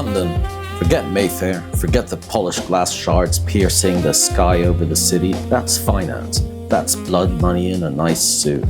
London. Forget Mayfair, forget the polished glass shards piercing the sky over the city. That's finance. That's blood money in a nice suit.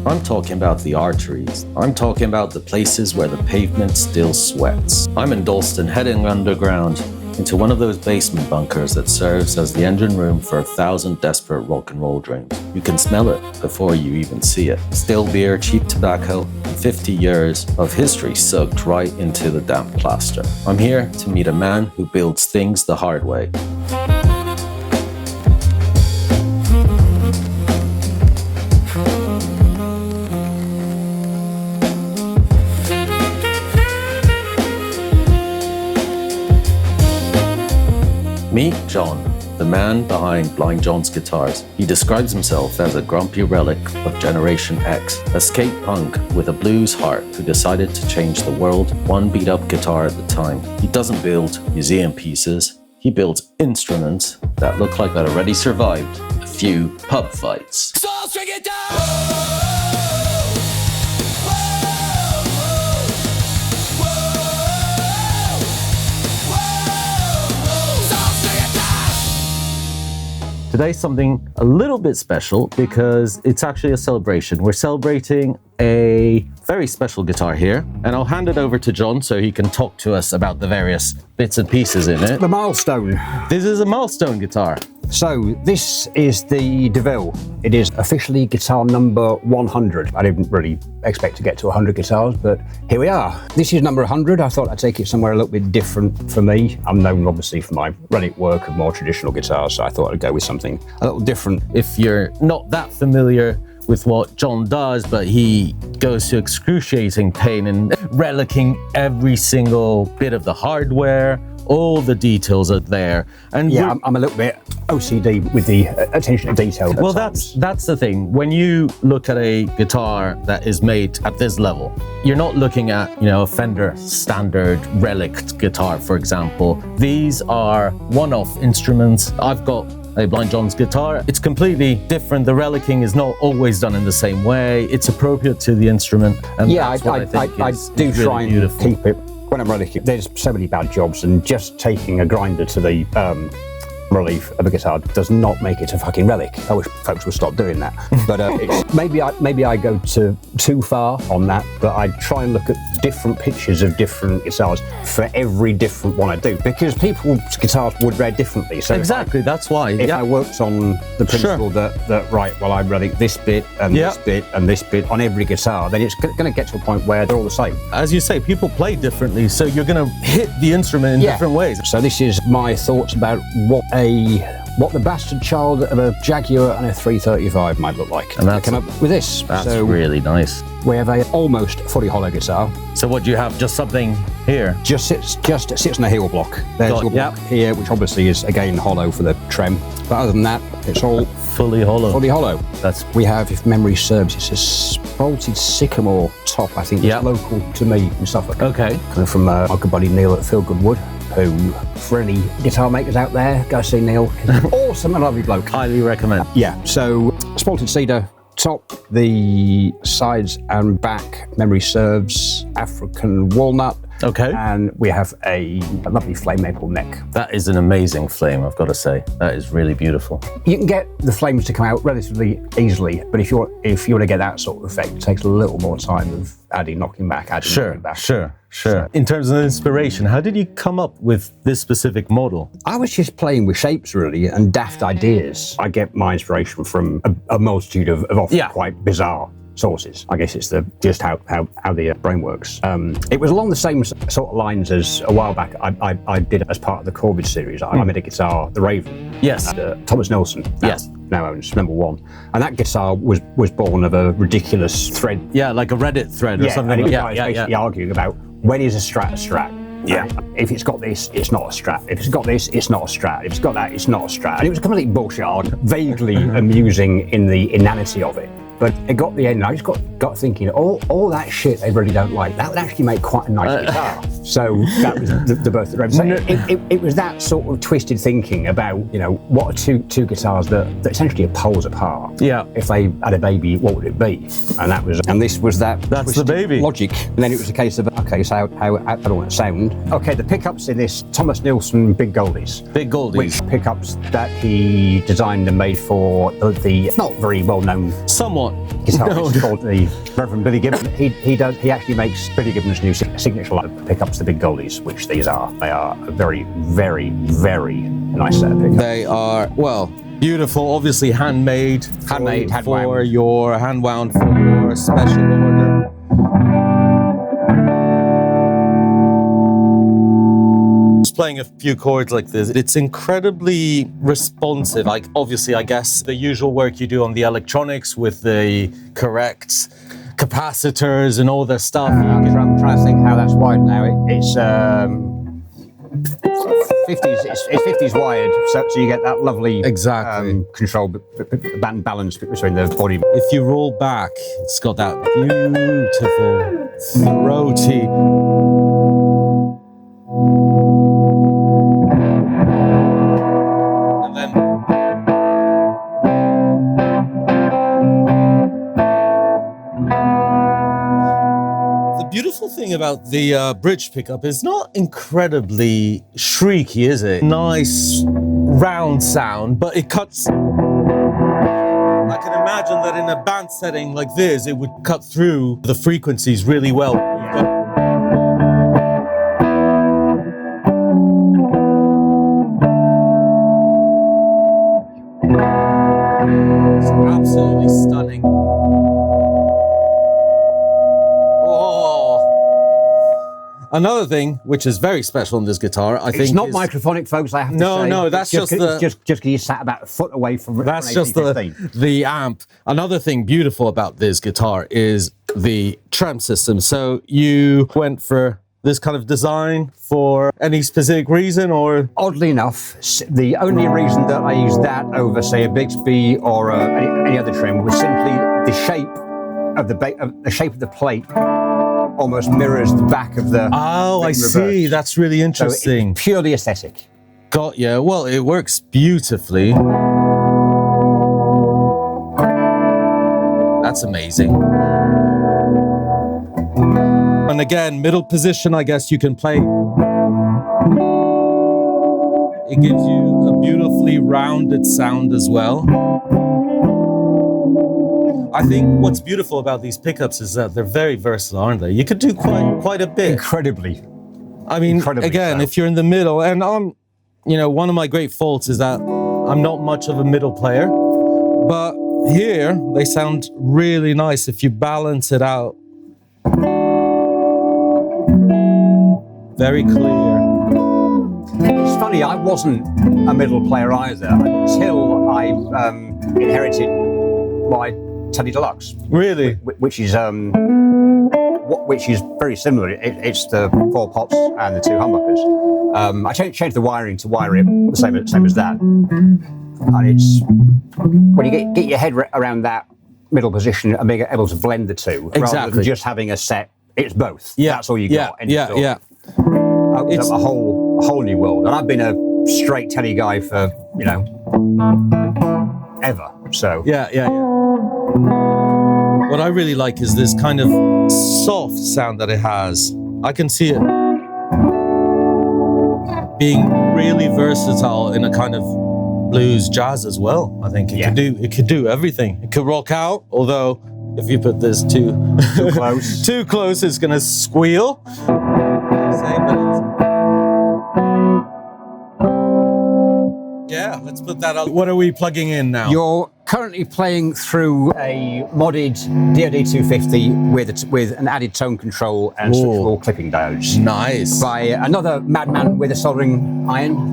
I'm talking about the arteries. I'm talking about the places where the pavement still sweats. I'm in Dalston, heading underground into one of those basement bunkers that serves as the engine room for 1,000 desperate rock and roll dreams. You can smell it before you even see it. Still beer, cheap tobacco, and 50 years of history soaked right into the damp plaster. I'm here to meet a man who builds things the hard way. Meet John, the man behind Blind John's guitars. He describes himself as a grumpy relic of Generation X, a skate punk with a blues heart who decided to change the world one beat-up guitar at a time. He doesn't build museum pieces, he builds instruments that look like they'd already survived a few pub fights. So I'll string it down! Today's something a little bit special because it's actually a celebration. We're celebrating a very special guitar here, and I'll hand it over to John so he can talk to us about the various bits and pieces in it. The milestone. This is a milestone guitar. So this is the DeVille. It is officially guitar number 100. I didn't really expect to get to 100 guitars, but here we are. This is number 100. I thought I'd take it somewhere a little bit different for me. I'm known obviously for my relic work of more traditional guitars, so I thought I'd go with something a little different. If you're not that familiar with what John does, but he goes to excruciating pain in relicing every single bit of the hardware. All the details are there. And yeah, I'm a little bit OCD with the attention to detail. Well, that's the thing. When you look at a guitar that is made at this level, you're not looking at, a Fender standard relic guitar, for example. These are one-off instruments. I've got a Blind John's guitar. It's completely different. The relicing is not always done in the same way. It's appropriate to the instrument. And yeah, I do try and keep it. When I'm relicing, there's so many bad jobs, and just taking a grinder to the relief of a guitar does not make it a fucking relic. I wish folks would stop doing that. But maybe I go too far on that, but I try and look at different pictures of different guitars for every different one I do, because people's guitars would read differently. So exactly, that's why. If I worked on the principle that right, well, I relic this bit and this bit and this bit on every guitar, then it's going to get to a point where they're all the same. As you say, people play differently, so you're going to hit the instrument in different ways. So this is my thoughts about what the bastard child of a Jaguar and a 335 might look like. And I came up with this. That's really nice. We have a almost fully hollow guitar. So what do you have? Just something here? Just sits on a heel block. There's a block here, which obviously is again hollow for the trem. But other than that, it's all fully hollow. Fully hollow. We have, if memory serves, it's a spalted sycamore top. I think it's local to me in Suffolk. Okay. Coming from my good buddy Neil at Feel Good Wood, who, for any guitar makers out there, go see Neil. Awesome and lovely bloke. Highly recommend. Yeah, so spalted cedar top, the sides and back, memory serves, African walnut. Okay. And we have a lovely flame maple neck. That is an amazing flame, I've got to say. That is really beautiful. You can get the flames to come out relatively easily, but if you want to get that sort of effect, it takes a little more time of knocking back. Sure. In terms of inspiration, how did you come up with this specific model? I was just playing with shapes, really, and daft ideas. I get my inspiration from a multitude of often quite bizarre sources. I guess it's just how the brain works. It was along the same sort of lines as a while back I did as part of the Corbett series. I made a guitar, the Raven. Yes. Thomas Nelson. Now owns number 1. And that guitar was born of a ridiculous thread. Yeah, like a Reddit thread or something. And basically arguing about when is a Strat a Strat. Yeah. If it's got this, it's not a Strat. If it's got this, it's not a Strat. If it's got that, it's not a Strat. And it was complete bullshit, vaguely amusing in the inanity of it. But it got the end, and I just got thinking, all that shit they really don't like, that would actually make quite a nice guitar. So that was the birth of the Rebel. So it was that sort of twisted thinking about, you know, what are two guitars that essentially are poles apart. Yeah. If they had a baby, what would it be? And this was that. That's the baby. Logic. And then it was a case of, okay, so how do I want it to sound? Okay, the pickups in this, Thomas Nilsson Big Goldies. Big Goldies. Which pickups that he designed and made for the not very well-known somewhat guitarist called the Reverend Billy Gibbons. He actually makes Billy Gibbons' new signature line of pickups, the Big Goldies, which these are. They are a very, very, very nice set of pickups. They are, well, beautiful, obviously handmade for your hand-wound for your special order. Playing a few chords like this, it's incredibly responsive. Like, obviously, I guess the usual work you do on the electronics with the correct capacitors and all that stuff. I'm trying to think how that's wired now. It's 50s. It's 50s wired, so you get that lovely control band balance between the body. If you roll back, it's got that beautiful throaty. Thing about the bridge pickup is not incredibly shrieky, is it? Nice round sound, but it cuts. I can imagine that in a band setting like this, it would cut through the frequencies really well. It's absolutely stunning. Another thing, which is very special on this guitar, I think, it's not microphonic, folks. I have to say. No, that's just because you sat about a foot away from. That's just the amp. Another thing beautiful about this guitar is the trem system. So you went for this kind of design for any specific reason, or? Oddly enough, the only reason that I used that over, say, a Bigsby or any other trim was simply the shape of the plate. Almost mirrors the back of the. Oh, I see. That's really interesting. So it's purely aesthetic. Got you. Well, it works beautifully. That's amazing. And again, middle position, I guess you can play. It gives you a beautifully rounded sound as well. I think what's beautiful about these pickups is that they're very versatile, aren't they? You could do quite a bit. Incredibly. I mean, again, if you're in the middle, and one of my great faults is that I'm not much of a middle player, but here they sound really nice if you balance it out. Very clear. It's funny, I wasn't a middle player either until I inherited my Teddy Deluxe. Really? Which is very similar. It's the 4 pots and the 2 humbuckers. I changed the wiring to wire it the same as that. And it's when you get your head around that middle position and being able to blend the two, rather than just having a set. It's both. Yeah. That's all you got. Yeah. It's a whole new world. And I've been a straight Teddy guy for ever. So yeah. What I really like is this kind of soft sound that it has. I can see it being really versatile in a kind of blues jazz as well. I think it could do everything. It could rock out, although if you put this too close, too close, it's gonna squeal. Yeah, let's put that up. What are we plugging in now? You're currently playing through a modded DoD 250 with an added tone control and switchable clipping diodes. Nice. By another madman with a soldering iron,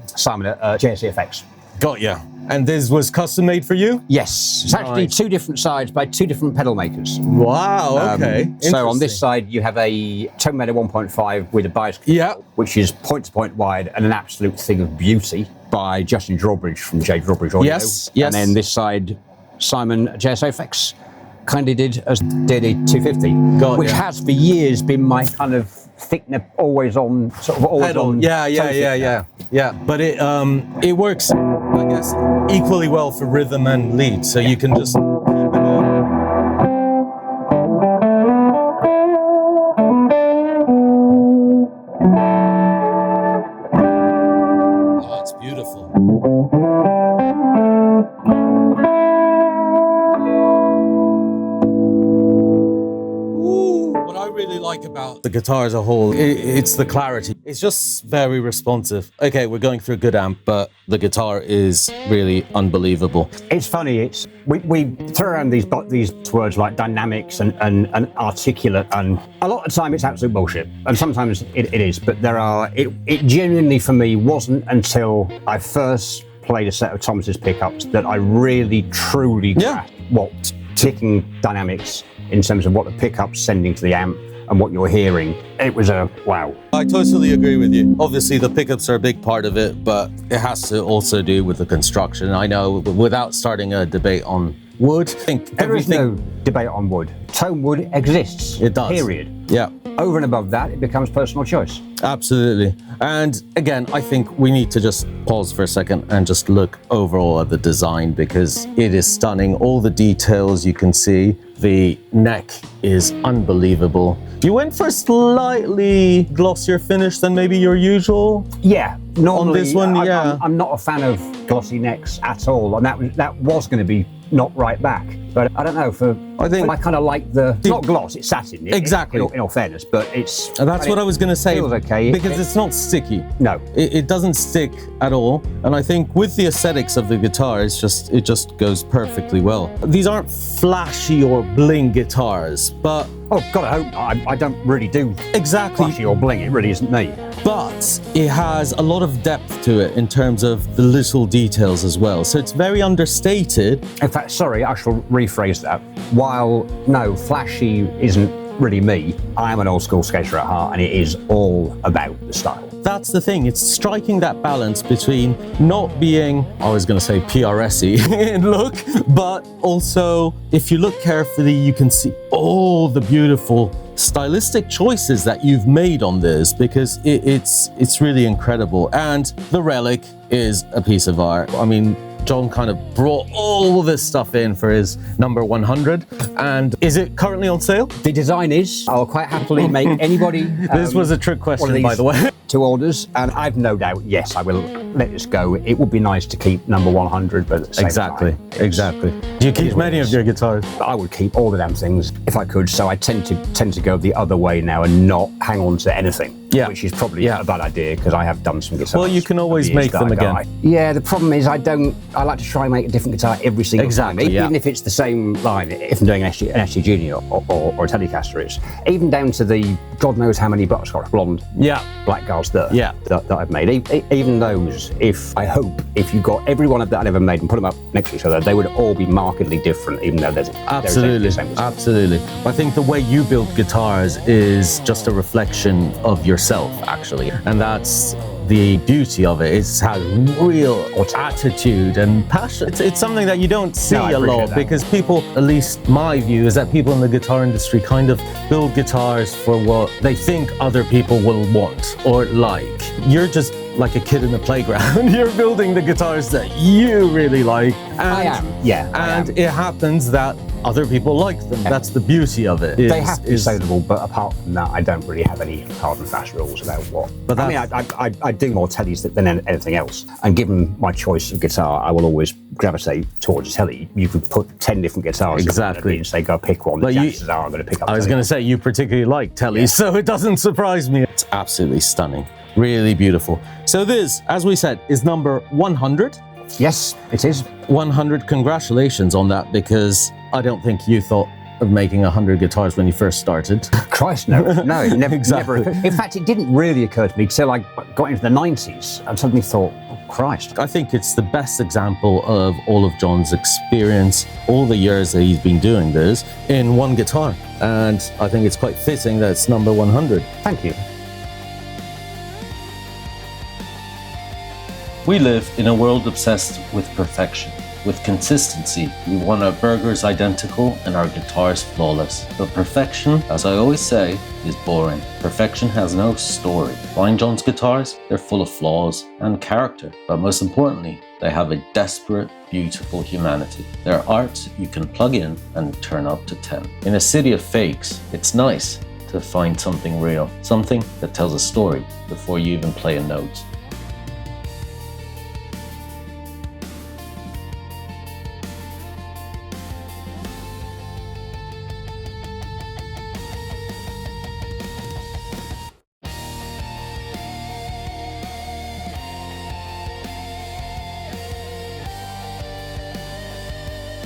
Simon at JSCFX. Got ya. And this was custom made for you? Yes. It's actually 2 different sides by 2 different pedal makers. Wow, okay. So on this side, you have a Tone Meadow 1.5 with a bias control, which is point-to-point wide and an absolute thing of beauty by Justin Drawbridge from J. Drawbridge Audio. Yes. And then this side, Simon JSFX kind of did as DD 250, which has for years been my kind of thickener, always on, sort of always on. Yeah. But it works, I guess, equally well for rhythm and lead. So you can just keep it on. Oh, it's beautiful. What I really like about the guitar as a whole, it's the clarity. It's just very responsive. Okay, we're going through a good amp, but the guitar is really unbelievable. It's funny. We throw around these words like dynamics and articulate, and a lot of the time it's absolute bullshit, and sometimes it is. But it genuinely for me wasn't until I first played a set of Thomas's pickups that I really truly grasped what ticking dynamics in terms of what the pickup's sending to the amp and what you're hearing. It was a wow. I totally agree with you. Obviously, the pickups are a big part of it, but it has to also do with the construction. I know, without starting a debate on wood, I think there is no debate on wood. Tone wood exists. It does. Period. Yeah. Over and above that, it becomes personal choice. Absolutely. And again, I think we need to just pause for a second and just look overall at the design, because it is stunning. All the details you can see. The neck is unbelievable. You went for a slightly glossier finish than maybe your usual. Yeah, normally on this one, I'm not a fan of glossy necks at all, and that was going to be not right back. But I don't know, I kind of like it's not gloss, it's satin. Exactly. In all fairness, but it's... That's what I was going to say. Feels okay. Because it's not sticky. No. It doesn't stick at all. And I think with the aesthetics of the guitar, it just goes perfectly well. These aren't flashy or bling guitars, but... Oh, God, I hope I don't really do exactly flashy or bling. It really isn't me. But it has a lot of depth to it in terms of the little details as well. So it's very understated. In fact, sorry, I shall rephrase that. While, no, flashy isn't really me, I am an old school skater at heart, and it is all about the style. That's the thing. It's striking that balance between not being, I was going to say PRS-y in look, but also, if you look carefully, you can see all the beautiful stylistic choices that you've made on this, because it's really incredible. And the Relic is a piece of art. I mean, John kind of brought all this stuff in for his number 100. And is it currently on sale? The design is. I'll quite happily make anybody... This was a trick question, by the way. 2 orders, and I've no doubt, yes, I will let this go. It would be nice to keep number 100, but at the same time, exactly. Do you keep many of your guitars? I would keep all the damn things if I could, so I tend to go the other way now and not hang on to anything. Yeah. Which is probably a bad idea, because I have done some guitars. Well, you can always make them again. Yeah, the problem is I like to try and make a different guitar every single time. Even if it's the same line, if I'm doing an SG Junior or a Telecaster, it's even down to the God knows how many butterscotch blonde black guards that I've made. Even those, if you got every one of that I've ever made and put them up next to each other, they would all be markedly different, even though there's absolutely. I think the way you build guitars is just a reflection of yourself, actually, and that's the beauty of it. It has real attitude and passion. It's something that you don't see a lot, because people, at least my view, is that people in the guitar industry kind of build guitars for what they think other people will want or like. You're just like a kid in the playground. You're building the guitars that you really like. And, I am. And it happens that other people like them. That's the beauty of it. They have to be saleable, but apart from that, I don't really have any hard and fast rules about what. But I do more tellies than anything else. And given my choice of guitar, I will always gravitate towards a telly. You could put 10 different guitars and say, go pick one. But chances are I'm going to pick up. I was going to say, you particularly like tellies, so it doesn't surprise me. It's absolutely stunning. Really beautiful. So this, as we said, is number 100. Yes, it is. 100, congratulations on that, because I don't think you thought of making 100 guitars when you first started. Christ, no, it never, never occurred. In fact, it didn't really occur to me till I got into the 90s and suddenly thought, oh, Christ. I think it's the best example of all of John's experience, all the years that he's been doing this, in one guitar. And I think it's quite fitting that it's number 100. Thank you. We live in a world obsessed with perfection. With consistency, we want our burgers identical and our guitars flawless. But perfection, as I always say, is boring. Perfection has no story. Blind John's guitars, they're full of flaws and character, but most importantly, they have a desperate, beautiful humanity. They're art you can plug in and turn up to 10. In a city of fakes, it's nice to find something real, something that tells a story before you even play a note.